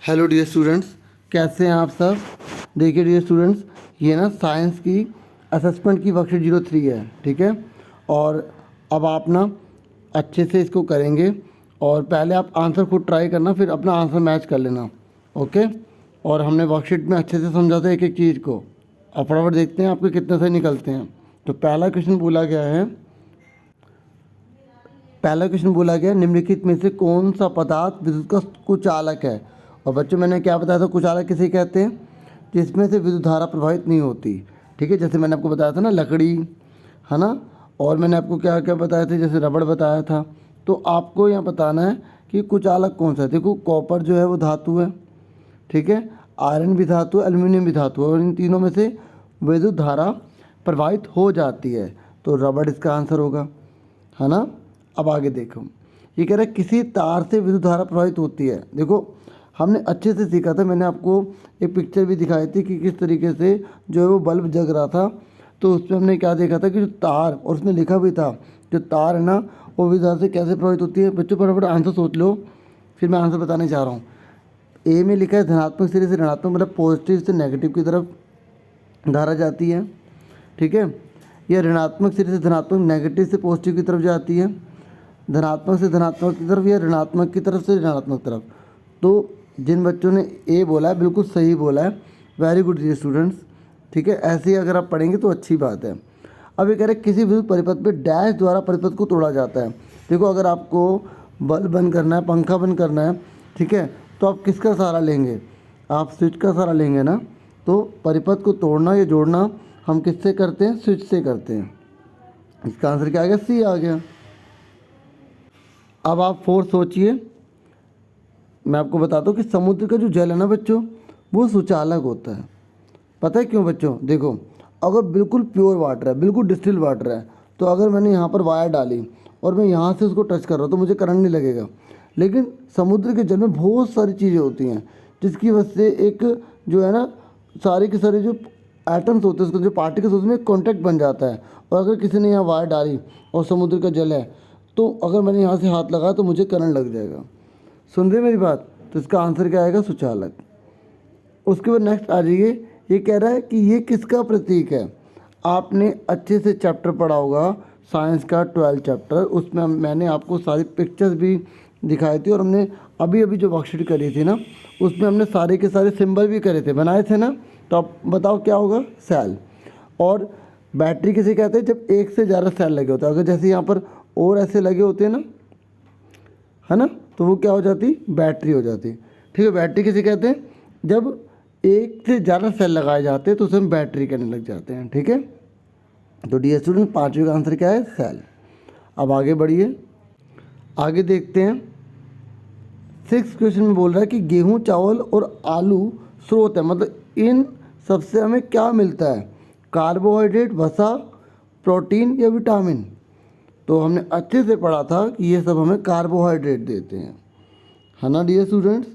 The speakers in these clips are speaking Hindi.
हेलो डियर स्टूडेंट्स, कैसे हैं आप सब। देखिए डियर स्टूडेंट्स, ये ना साइंस की असेसमेंट की वर्कशीट 03 है, ठीक है। और अब आप ना अच्छे से इसको करेंगे और पहले आप आंसर खुद ट्राई करना, फिर अपना आंसर मैच कर लेना, ओके। और हमने वर्कशीट में अच्छे से समझा था एक एक चीज़ को। अब फटाफट देखते हैं आपके कितने सही निकलते हैं। तो पहला क्वेश्चन बोला गया निम्नलिखित में से कौन सा पदार्थ विद्युत का कुचालक है। और बच्चों मैंने क्या बताया था, कुचालक किसे कहते हैं, जिसमें से विद्युत धारा प्रवाहित नहीं होती, ठीक है। जैसे मैंने आपको बताया था ना, लकड़ी है ना। और मैंने आपको क्या क्या बताया था, जैसे रबड़ बताया था। तो आपको यहाँ बताना है कि कुचालक कौन सा है। देखो कॉपर जो है वो धातु है, ठीक है। आयरन भी धातु है, एल्युमिनियम भी धातु है, और इन तीनों में से विद्युत धारा प्रवाहित हो जाती है। तो रबड़ इसका आंसर होगा, है ना। अब आगे देखो, ये कह रहा है किसी तार से विद्युत धारा प्रवाहित होती है। देखो हमने अच्छे से सीखा था, मैंने आपको एक पिक्चर भी दिखाई थी कि किस तरीके से जो है वो बल्ब जग रहा था। तो उसमें हमने क्या देखा था कि जो तार, और उसमें लिखा भी था जो तार है ना वो विद्युत धारा से कैसे प्रभावित होती है। बच्चों फटाफट आंसर सोच लो, फिर मैं आंसर बताने चाह रहा हूँ। ए में लिखा है धनात्मक सिरे से ऋणात्मक, मतलब पॉजिटिव से नेगेटिव की तरफ धारा जाती है, ठीक है। या ऋणात्मक सिरे से धनात्मक, नेगेटिव से पॉजिटिव की तरफ जाती है, धनात्मक से धनात्मक की तरफ, या ऋणात्मक की तरफ से ऋणात्मक तरफ। तो जिन बच्चों ने ए बोला है बिल्कुल सही बोला है, वेरी गुड डियर स्टूडेंट्स, ठीक है। ऐसे ही अगर आप पढ़ेंगे तो अच्छी बात है। अब ये कह रहे हैं किसी विद्युत परिपथ पे डैश द्वारा परिपथ को तोड़ा जाता है। देखो अगर आपको बल्ब बंद करना है, पंखा बंद करना है, ठीक है, तो आप किसका सहारा लेंगे, आप स्विच का सहारा लेंगे ना। तो परिपथ को तोड़ना या जोड़ना हम किससे करते हैं, स्विच से करते हैं। इसका आंसर क्या आ गया, सी आ गया। अब आप फोर्थ सोचिए। मैं आपको बताता हूँ कि समुद्र का जो जल है ना बच्चों, वो सुचालक होता है। पता है क्यों बच्चों, देखो अगर बिल्कुल प्योर वाटर है, बिल्कुल डिस्टिल वाटर है, तो अगर मैंने यहाँ पर वायर डाली और मैं यहाँ से उसको टच कर रहा हूँ तो मुझे करंट नहीं लगेगा। लेकिन समुद्र के जल में बहुत सारी चीज़ें होती हैं जिसकी वजह से एक जो है ना सारे के सारे जो एटम्स होते हैं, उसके जो पार्टिकल्स होते हैं, उसमें कॉन्टैक्ट बन जाता है। और अगर किसी ने यहाँ वायर डाली और समुद्र का जल है, तो अगर मैंने यहाँ से हाथ लगाया तो मुझे करंट लग जाएगा। सुन रहे मेरी बात। तो इसका आंसर क्या आएगा, सुचालक। उसके बाद नेक्स्ट आ जाइए, ये कह रहा है कि ये किसका प्रतीक है। आपने अच्छे से चैप्टर पढ़ा होगा साइंस का 12 चैप्टर, उसमें मैंने आपको सारी पिक्चर्स भी दिखाई थी, और हमने अभी अभी जो वर्कशीट करी थी ना उसमें हमने सारे के सारे सिंबल भी करे थे, बनाए थे ना। तो आप बताओ क्या होगा, सेल। और बैटरी किसे कहते हैं, जब एक से ज़्यादा सेल लगे होते हैं। अगर जैसे यहाँ पर और ऐसे लगे होते हैं ना, है ना, तो वो क्या हो जाती, बैटरी हो जाती, ठीक है। बैटरी किसे कहते हैं, जब एक से ज़्यादा सेल लगाए जाते हैं तो उसे हम बैटरी कहने लग जाते हैं, ठीक है। तो डियर स्टूडेंट, पाँचवें का आंसर क्या है, सेल। अब आगे बढ़िए, आगे देखते हैं। 6 क्वेश्चन में बोल रहा है कि गेहूं, चावल और आलू स्रोत है, मतलब इन सबसे हमें क्या मिलता है, कार्बोहाइड्रेट, वसा, प्रोटीन या विटामिन। तो हमने अच्छे से पढ़ा था कि ये सब हमें कार्बोहाइड्रेट देते हैं, है ना डियर स्टूडेंट्स।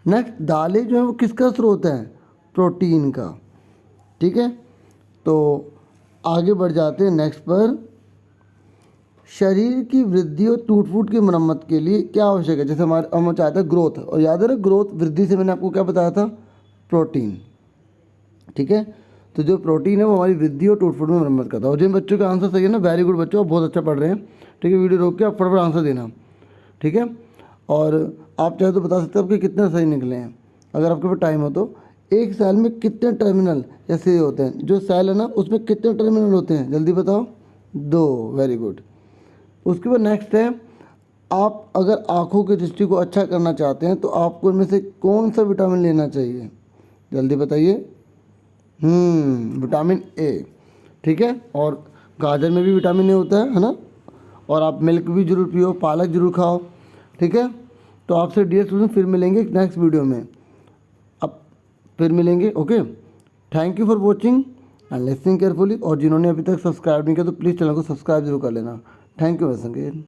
नेक्स्ट, दालें जो है वो किसका स्रोत है, प्रोटीन का, ठीक है। तो आगे बढ़ जाते हैं नेक्स्ट पर। शरीर की वृद्धि और टूट फूट की मरम्मत के लिए क्या आवश्यक है, जैसे हम चाहते हैं ग्रोथ, और याद है ना ग्रोथ वृद्धि से मैंने आपको क्या बताया था, प्रोटीन, ठीक है। तो जो प्रोटीन है वो हमारी वृद्धि और टूट फूट में मरम्मत करता है। और जिन बच्चों का आंसर सही है ना, वेरी गुड बच्चों, आप बहुत अच्छा पढ़ रहे हैं, ठीक है। वीडियो रोक के आप फटाफट आंसर देना, ठीक है। और आप चाहे तो बता सकते हो आपके कितने सही निकले हैं, अगर आपके पास टाइम हो तो। एक सेल में कितने टर्मिनल ऐसे होते हैं, जो सेल है ना उसमें कितने टर्मिनल होते हैं, जल्दी बताओ, 2, वेरी गुड। उसके बाद नेक्स्ट है, आप अगर आँखों की दृष्टि को अच्छा करना चाहते हैं तो आपको इनमें से कौन सा विटामिन लेना चाहिए, जल्दी बताइए। विटामिन ए, ठीक है। और गाजर में भी विटामिन ए होता है ना। और आप मिल्क भी जरूर पियो, पालक जरूर खाओ, ठीक है। तो आपसे डियर स्टूडेंट फिर मिलेंगे नेक्स्ट वीडियो में, अब फिर मिलेंगे, okay. Thank you for watching and listening carefully. और जिन्होंने अभी तक सब्सक्राइब नहीं किया तो प्लीज़ चैनल को सब्सक्राइब जरूर कर लेना। Thank you once again.